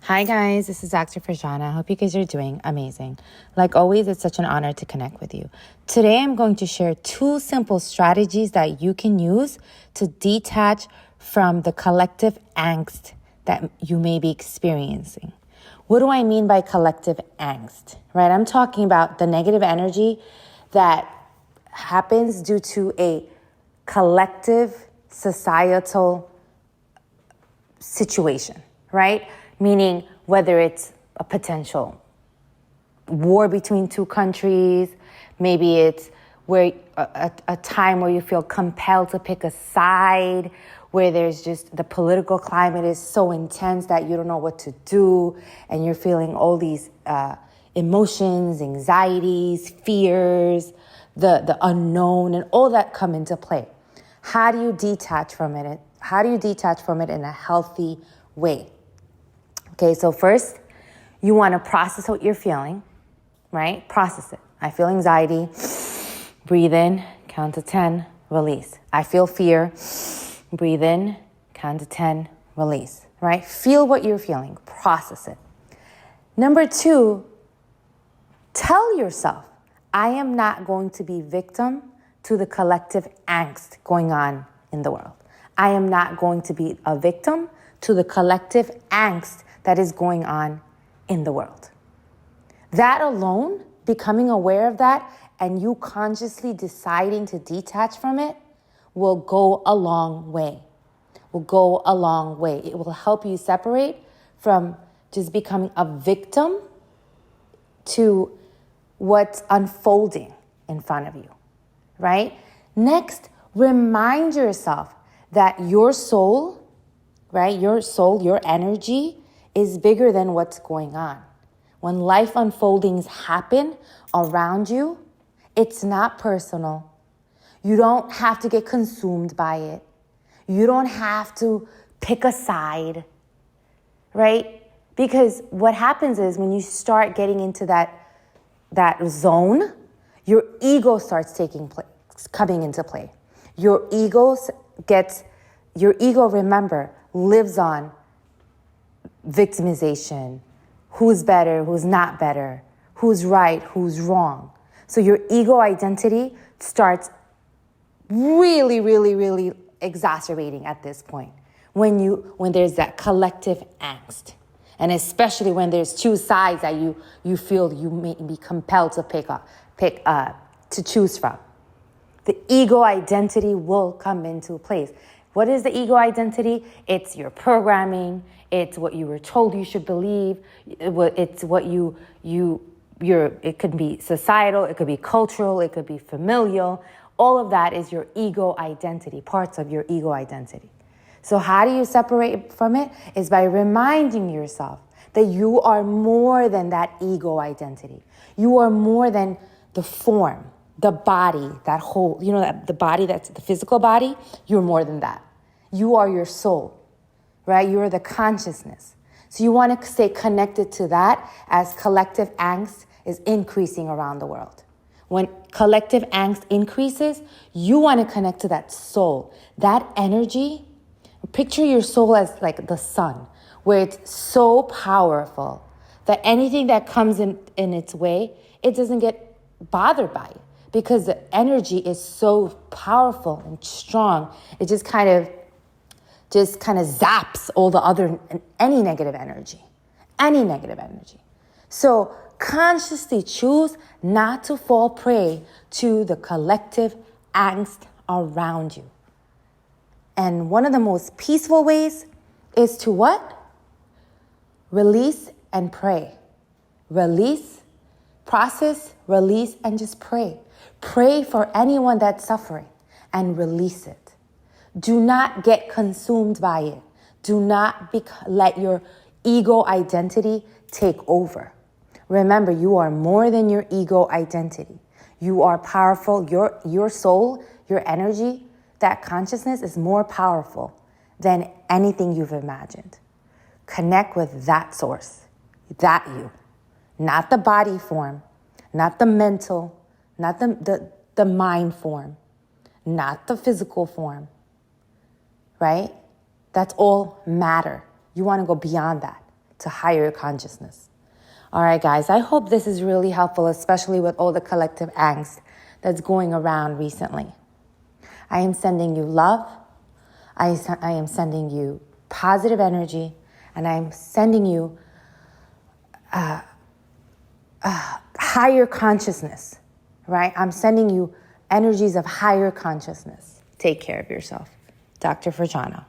Hi guys, this is Dr. Farjana. I hope you guys are doing amazing. Like always, it's such an honor to connect with you. Today, I'm going to share 2 simple strategies that you can use to detach from the collective angst that you may be experiencing. What do I mean by collective angst? Right? I'm talking about the negative energy that happens due to a collective societal situation, right? Meaning whether it's a potential war between 2 countries, maybe it's where a time where you feel compelled to pick a side, where there's just the political climate is so intense that you don't know what to do, and you're feeling all these emotions, anxieties, fears, the unknown, and all that come into play. How do you detach from it? How do you detach from it in a healthy way? Okay, so first, you want to process what you're feeling, right? Process it. I feel anxiety. Breathe in, count to 10, release. I feel fear. Breathe in, count to 10, release, right? Feel what you're feeling. Process it. Number 2, tell yourself, I am not going to be victim to the collective angst going on in the world. I am not going to be a victim to the collective angst that is going on in the world. That alone, becoming aware of that, and you consciously deciding to detach from it will go a long way. Will go a long way. It will help you separate from just becoming a victim to what's unfolding in front of you, right? Next, remind yourself that your soul, right? Your soul, your energy is bigger than what's going on. When life unfoldings happen around you, it's not personal. You don't have to get consumed by it. You don't have to pick a side, right? Because what happens is when you start getting into that zone, your ego starts coming into play. Your ego, remember, lives on victimization, who's better, who's not better, who's right, who's wrong. So your ego identity starts really, really, really exacerbating at this point when there's that collective angst. And especially when there's 2 sides that you feel you may be compelled to choose from. The ego identity will come into place. What is the ego identity? It's your programming. It's what you were told you should believe. It's what it could be societal, it could be cultural, it could be familial. All of that is your ego identity, parts of your ego identity. So how do you separate from it? Is by reminding yourself that you are more than that ego identity. You are more than the form, the body, that whole, the body, that's the physical body. You're more than that. You are your soul, right? You are the consciousness. So you want to stay connected to that as collective angst is increasing around the world. When collective angst increases, you want to connect to that soul, that energy. Picture your soul as like the sun, where it's so powerful that anything that comes in its way, it doesn't get bothered by it because the energy is so powerful and strong. It just kind of zaps all the any negative energy. So consciously choose not to fall prey to the collective angst around you. And one of the most peaceful ways is to what? Release and pray. Release, process, release, and just pray. Pray for anyone that's suffering and release it. Do not get consumed by it. Do not let your ego identity take over. Remember, you are more than your ego identity. You are powerful. Your soul, your energy, that consciousness is more powerful than anything you've imagined. Connect with that source, that you, not the body form, not the mental, not the mind form, not the physical form, right? That's all matter. You want to go beyond that. to higher consciousness. All right, guys, I hope this is really helpful, especially with all the collective angst that's going around recently. I am sending you love. I am sending you positive energy, and I am sending you higher consciousness, right? I'm sending you energies of higher consciousness. Take care of yourself. Dr. Fajana.